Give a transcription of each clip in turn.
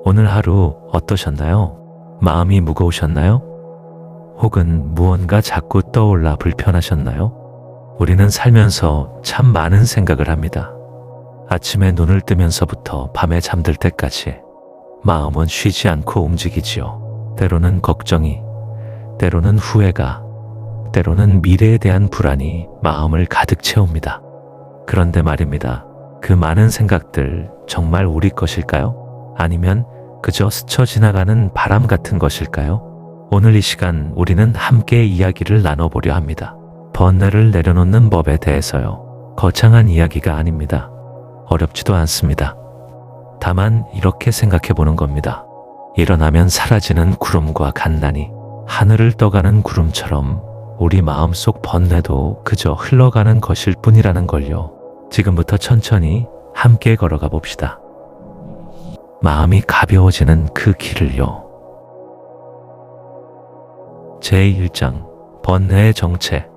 오늘 하루 어떠셨나요? 마음이 무거우셨나요? 혹은 무언가 자꾸 떠올라 불편하셨나요? 우리는 살면서 참 많은 생각을 합니다. 아침에 눈을 뜨면서부터 밤에 잠들 때까지 마음은 쉬지 않고 움직이지요. 때로는 걱정이, 때로는 후회가, 때로는 미래에 대한 불안이 마음을 가득 채웁니다. 그런데 말입니다. 그 많은 생각들 정말 우리 것일까요? 아니면 그저 스쳐 지나가는 바람 같은 것일까요? 오늘 이 시간 우리는 함께 이야기를 나눠보려 합니다. 번뇌를 내려놓는 법에 대해서요. 거창한 이야기가 아닙니다. 어렵지도 않습니다. 다만 이렇게 생각해 보는 겁니다. 일어나면 사라지는 구름과 간난이 하늘을 떠가는 구름처럼 우리 마음속 번뇌도 그저 흘러가는 것일 뿐이라는 걸요. 지금부터 천천히 함께 걸어가 봅시다. 마음이 가벼워지는 그 길을요. 제1장 번뇌의 정체.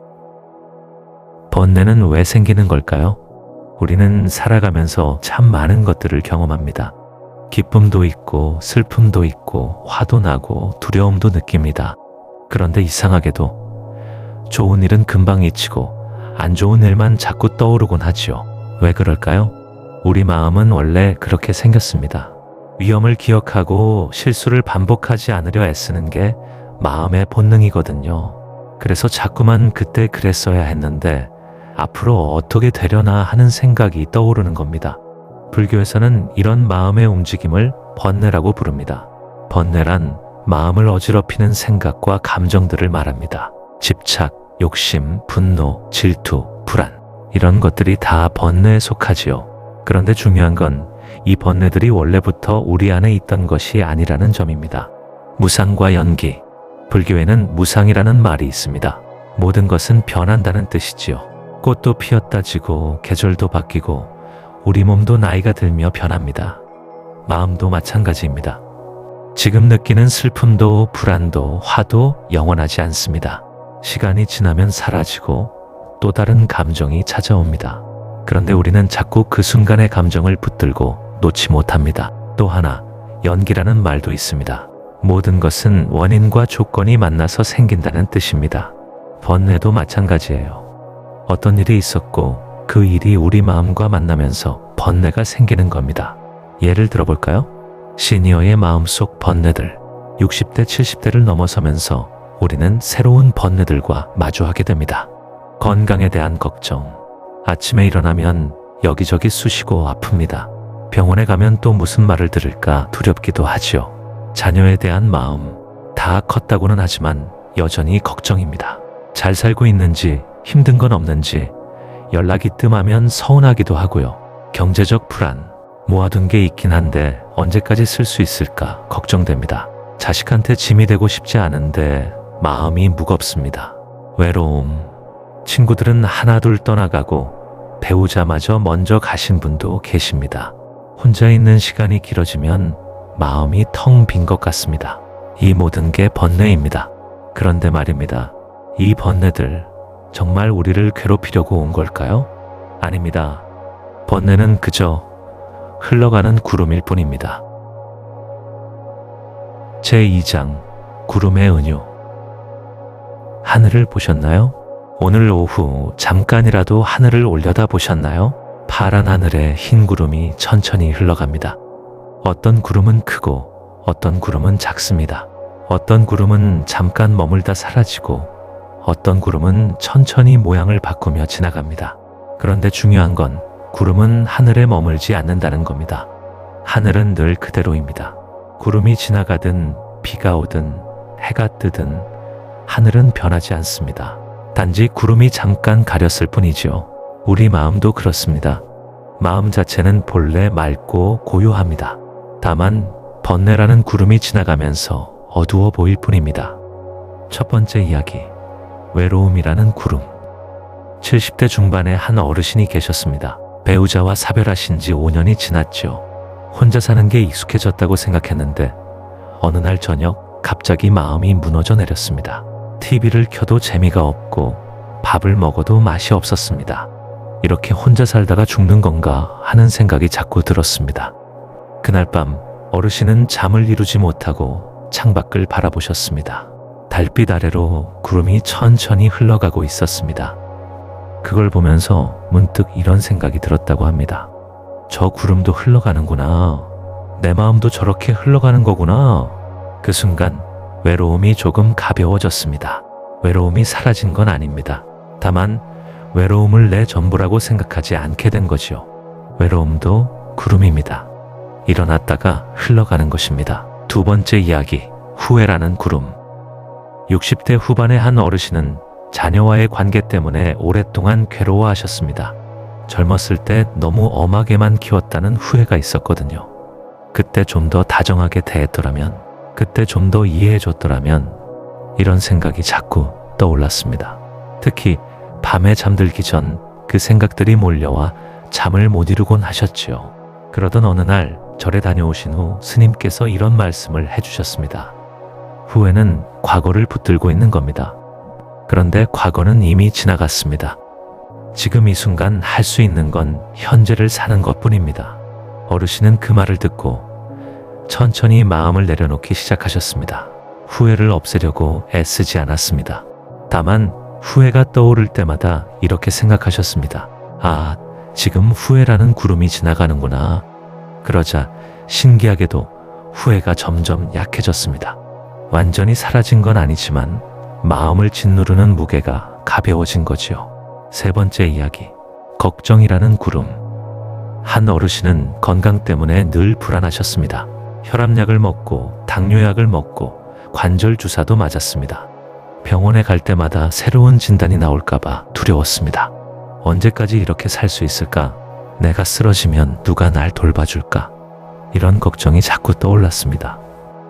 번뇌는 왜 생기는 걸까요? 우리는 살아가면서 참 많은 것들을 경험합니다. 기쁨도 있고 슬픔도 있고 화도 나고 두려움도 느낍니다. 그런데 이상하게도 좋은 일은 금방 잊히고 안 좋은 일만 자꾸 떠오르곤 하지요. 왜 그럴까요? 우리 마음은 원래 그렇게 생겼습니다. 위험을 기억하고 실수를 반복하지 않으려 애쓰는 게 마음의 본능이거든요. 그래서 자꾸만 그때 그랬어야 했는데 앞으로 어떻게 되려나 하는 생각이 떠오르는 겁니다. 불교에서는 이런 마음의 움직임을 번뇌라고 부릅니다. 번뇌란 마음을 어지럽히는 생각과 감정들을 말합니다. 집착, 욕심, 분노, 질투, 불안 이런 것들이 다 번뇌에 속하지요. 그런데 중요한 건 이 번뇌들이 원래부터 우리 안에 있던 것이 아니라는 점입니다. 무상과 연기. 불교에는 무상이라는 말이 있습니다. 모든 것은 변한다는 뜻이지요. 꽃도 피었다 지고 계절도 바뀌고 우리 몸도 나이가 들며 변합니다. 마음도 마찬가지입니다. 지금 느끼는 슬픔도 불안도 화도 영원하지 않습니다. 시간이 지나면 사라지고 또 다른 감정이 찾아옵니다. 그런데 우리는 자꾸 그 순간의 감정을 붙들고 놓지 못합니다. 또 하나, 연기라는 말도 있습니다. 모든 것은 원인과 조건이 만나서 생긴다는 뜻입니다. 번뇌도 마찬가지예요. 어떤 일이 있었고 그 일이 우리 마음과 만나면서 번뇌가 생기는 겁니다. 예를 들어볼까요? 시니어의 마음속 번뇌들. 60대, 70대를 넘어서면서 우리는 새로운 번뇌들과 마주하게 됩니다. 건강에 대한 걱정. 아침에 일어나면 여기저기 쑤시고 아픕니다. 병원에 가면 또 무슨 말을 들을까 두렵기도 하지요. 자녀에 대한 마음. 다 컸다고는 하지만 여전히 걱정입니다. 잘 살고 있는지, 힘든 건 없는지, 연락이 뜸하면 서운하기도 하고요. 경제적 불안. 모아둔 게 있긴 한데 언제까지 쓸 수 있을까 걱정됩니다. 자식한테 짐이 되고 싶지 않은데 마음이 무겁습니다. 외로움. 친구들은 하나둘 떠나가고 배우자마저 먼저 가신 분도 계십니다. 혼자 있는 시간이 길어지면 마음이 텅 빈 것 같습니다. 이 모든 게 번뇌입니다. 그런데 말입니다. 이 번뇌들 정말 우리를 괴롭히려고 온 걸까요? 아닙니다. 번뇌는 그저 흘러가는 구름일 뿐입니다. 제2장 구름의 은유. 하늘을 보셨나요? 오늘 오후 잠깐이라도 하늘을 올려다 보셨나요? 파란 하늘에 흰 구름이 천천히 흘러갑니다. 어떤 구름은 크고 어떤 구름은 작습니다. 어떤 구름은 잠깐 머물다 사라지고 어떤 구름은 천천히 모양을 바꾸며 지나갑니다. 그런데 중요한 건 구름은 하늘에 머물지 않는다는 겁니다. 하늘은 늘 그대로입니다. 구름이 지나가든 비가 오든 해가 뜨든 하늘은 변하지 않습니다. 단지 구름이 잠깐 가렸을 뿐이지요. 우리 마음도 그렇습니다. 마음 자체는 본래 맑고 고요합니다. 다만 번뇌라는 구름이 지나가면서 어두워 보일 뿐입니다. 첫 번째 이야기, 외로움이라는 구름. 70대 중반의 한 어르신이 계셨습니다. 배우자와 사별하신 지 5년이 지났죠. 혼자 사는 게 익숙해졌다고 생각했는데 어느 날 저녁 갑자기 마음이 무너져 내렸습니다. TV를 켜도 재미가 없고 밥을 먹어도 맛이 없었습니다. 이렇게 혼자 살다가 죽는 건가 하는 생각이 자꾸 들었습니다. 그날 밤 어르신은 잠을 이루지 못하고 창밖을 바라보셨습니다. 달빛 아래로 구름이 천천히 흘러가고 있었습니다. 그걸 보면서 문득 이런 생각이 들었다고 합니다. 저 구름도 흘러가는구나. 내 마음도 저렇게 흘러가는 거구나. 그 순간 외로움이 조금 가벼워졌습니다. 외로움이 사라진 건 아닙니다. 다만 외로움을 내 전부라고 생각하지 않게 된 거지요. 외로움도 구름입니다. 일어났다가 흘러가는 것입니다. 두 번째 이야기, 후회라는 구름. 60대 후반의 한 어르신은 자녀와의 관계 때문에 오랫동안 괴로워하셨습니다. 젊었을 때 너무 엄하게만 키웠다는 후회가 있었거든요. 그때 좀 더 다정하게 대했더라면, 그때 좀 더 이해해줬더라면, 이런 생각이 자꾸 떠올랐습니다. 특히 밤에 잠들기 전 그 생각들이 몰려와 잠을 못 이루곤 하셨지요. 그러던 어느 날 절에 다녀오신 후 스님께서 이런 말씀을 해주셨습니다. 후회는 과거를 붙들고 있는 겁니다. 그런데 과거는 이미 지나갔습니다. 지금 이 순간 할 수 있는 건 현재를 사는 것뿐입니다. 어르신은 그 말을 듣고 천천히 마음을 내려놓기 시작하셨습니다. 후회를 없애려고 애쓰지 않았습니다. 다만 후회가 떠오를 때마다 이렇게 생각하셨습니다. 아, 지금 후회라는 구름이 지나가는구나. 그러자 신기하게도 후회가 점점 약해졌습니다. 완전히 사라진 건 아니지만 마음을 짓누르는 무게가 가벼워진 거지요. 세 번째 이야기, 걱정이라는 구름. 한 어르신은 건강 때문에 늘 불안하셨습니다. 혈압약을 먹고 당뇨약을 먹고 관절 주사도 맞았습니다. 병원에 갈 때마다 새로운 진단이 나올까봐 두려웠습니다. 언제까지 이렇게 살 수 있을까? 내가 쓰러지면 누가 날 돌봐줄까? 이런 걱정이 자꾸 떠올랐습니다.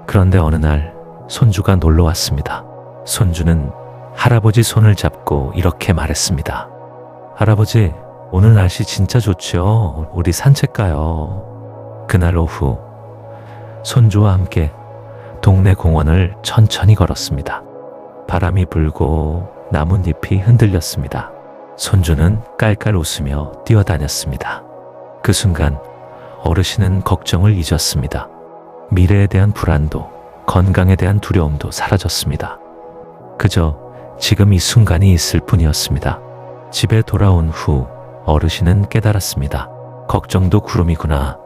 그런데 어느 날 손주가 놀러 왔습니다. 손주는 할아버지 손을 잡고 이렇게 말했습니다. 할아버지, 오늘 날씨 진짜 좋지요? 우리 산책 가요. 그날 오후 손주와 함께 동네 공원을 천천히 걸었습니다. 바람이 불고 나뭇잎이 흔들렸습니다. 손주는 깔깔 웃으며 뛰어다녔습니다. 그 순간 어르신은 걱정을 잊었습니다. 미래에 대한 불안도 건강에 대한 두려움도 사라졌습니다. 그저 지금 이 순간이 있을 뿐이었습니다. 집에 돌아온 후 어르신은 깨달았습니다. 걱정도 구름이구나.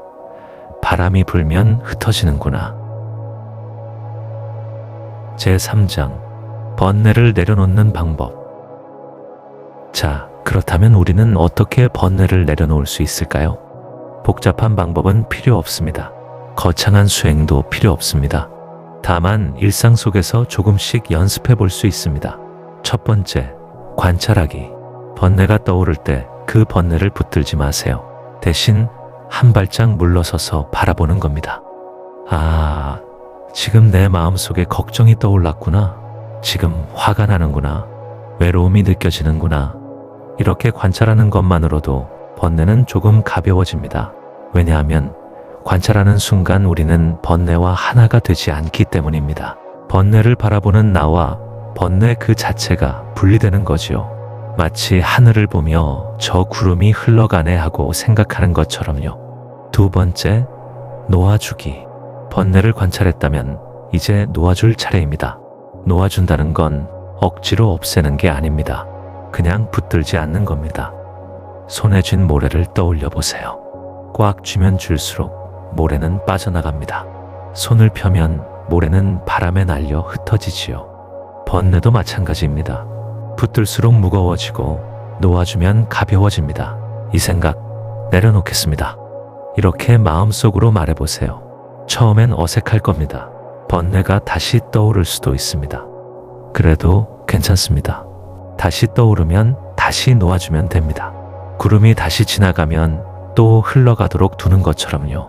바람이 불면 흩어지는구나. 제3장, 번뇌를 내려놓는 방법. 자, 그렇다면 우리는 어떻게 번뇌를 내려놓을 수 있을까요? 복잡한 방법은 필요 없습니다. 거창한 수행도 필요 없습니다. 다만 일상 속에서 조금씩 연습해 볼 수 있습니다. 첫 번째, 관찰하기. 번뇌가 떠오를 때 그 번뇌를 붙들지 마세요. 대신 한 발짝 물러서서 바라보는 겁니다. 아, 지금 내 마음속에 걱정이 떠올랐구나. 지금 화가 나는구나. 외로움이 느껴지는구나. 이렇게 관찰하는 것만으로도 번뇌는 조금 가벼워집니다. 왜냐하면 관찰하는 순간 우리는 번뇌와 하나가 되지 않기 때문입니다. 번뇌를 바라보는 나와 번뇌 그 자체가 분리되는 거지요. 마치 하늘을 보며 저 구름이 흘러가네 하고 생각하는 것처럼요. 두 번째, 놓아주기. 번뇌를 관찰했다면 이제 놓아줄 차례입니다. 놓아준다는 건 억지로 없애는 게 아닙니다. 그냥 붙들지 않는 겁니다. 손에 쥔 모래를 떠올려 보세요. 꽉 쥐면 쥘수록 모래는 빠져나갑니다. 손을 펴면 모래는 바람에 날려 흩어지지요. 번뇌도 마찬가지입니다. 붙들수록 무거워지고 놓아주면 가벼워집니다. 이 생각 내려놓겠습니다. 이렇게 마음속으로 말해보세요. 처음엔 어색할 겁니다. 번뇌가 다시 떠오를 수도 있습니다. 그래도 괜찮습니다. 다시 떠오르면 다시 놓아주면 됩니다. 구름이 다시 지나가면 또 흘러가도록 두는 것처럼요.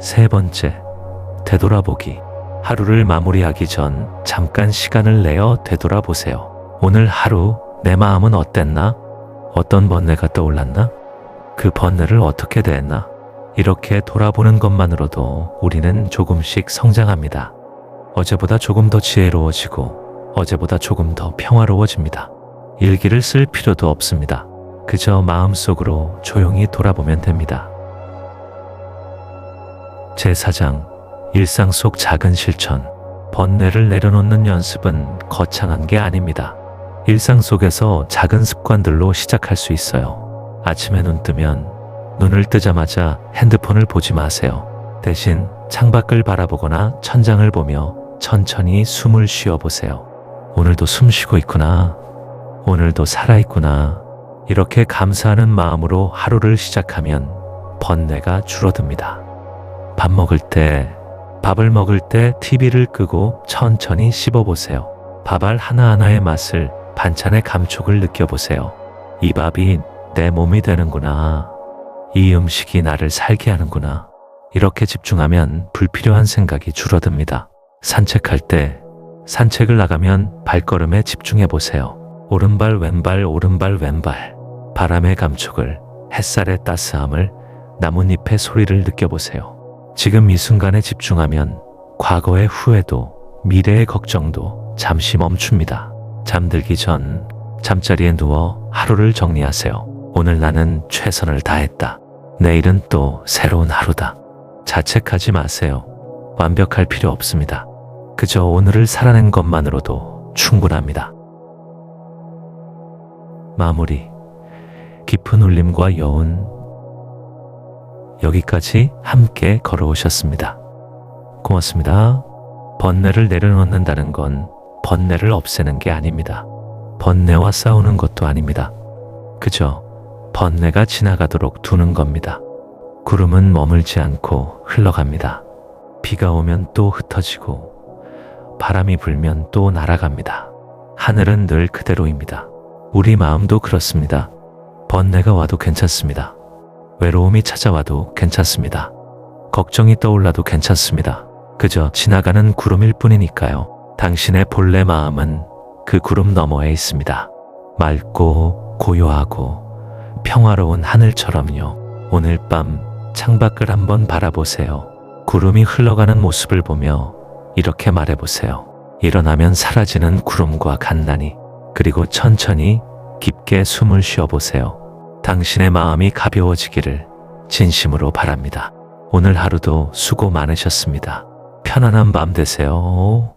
세 번째, 되돌아보기. 하루를 마무리하기 전 잠깐 시간을 내어 되돌아보세요. 오늘 하루 내 마음은 어땠나? 어떤 번뇌가 떠올랐나? 그 번뇌를 어떻게 대했나? 이렇게 돌아보는 것만으로도 우리는 조금씩 성장합니다. 어제보다 조금 더 지혜로워지고 어제보다 조금 더 평화로워집니다. 일기를 쓸 필요도 없습니다. 그저 마음속으로 조용히 돌아보면 됩니다. 제4장, 일상 속 작은 실천, 번뇌를 내려놓는 연습은 거창한 게 아닙니다. 일상 속에서 작은 습관들로 시작할 수 있어요. 아침에 눈 뜨면 눈을 뜨자마자 핸드폰을 보지 마세요. 대신 창밖을 바라보거나 천장을 보며 천천히 숨을 쉬어 보세요. 오늘도 숨 쉬고 있구나. 오늘도 살아있구나. 이렇게 감사하는 마음으로 하루를 시작하면 번뇌가 줄어듭니다. 밥을 먹을 때 TV를 끄고 천천히 씹어보세요. 밥알 하나하나의 맛을, 반찬의 감촉을 느껴보세요. 이 밥이 내 몸이 되는구나. 이 음식이 나를 살게 하는구나. 이렇게 집중하면 불필요한 생각이 줄어듭니다. 산책할 때, 산책을 나가면 발걸음에 집중해 보세요. 오른발, 왼발, 오른발, 왼발. 바람의 감촉을, 햇살의 따스함을, 나뭇잎의 소리를 느껴보세요. 지금 이 순간에 집중하면 과거의 후회도, 미래의 걱정도 잠시 멈춥니다. 잠들기 전 잠자리에 누워 하루를 정리하세요. 오늘 나는 최선을 다했다. 내일은 또 새로운 하루다. 자책하지 마세요. 완벽할 필요 없습니다. 그저 오늘을 살아낸 것만으로도 충분합니다. 마무리. 깊은 울림과 여운. 여기까지 함께 걸어오셨습니다. 고맙습니다. 번뇌를 내려놓는다는 건 번뇌를 없애는 게 아닙니다. 번뇌와 싸우는 것도 아닙니다. 그저 번뇌가 지나가도록 두는 겁니다. 구름은 머물지 않고 흘러갑니다. 비가 오면 또 흩어지고 바람이 불면 또 날아갑니다. 하늘은 늘 그대로입니다. 우리 마음도 그렇습니다. 번뇌가 와도 괜찮습니다. 외로움이 찾아와도 괜찮습니다. 걱정이 떠올라도 괜찮습니다. 그저 지나가는 구름일 뿐이니까요. 당신의 본래 마음은 그 구름 너머에 있습니다. 맑고 고요하고 평화로운 하늘처럼요. 오늘 밤 창밖을 한번 바라보세요. 구름이 흘러가는 모습을 보며 이렇게 말해보세요. 일어나면 사라지는 구름과 간단히, 그리고 천천히 깊게 숨을 쉬어보세요. 당신의 마음이 가벼워지기를 진심으로 바랍니다. 오늘 하루도 수고 많으셨습니다. 편안한 밤 되세요.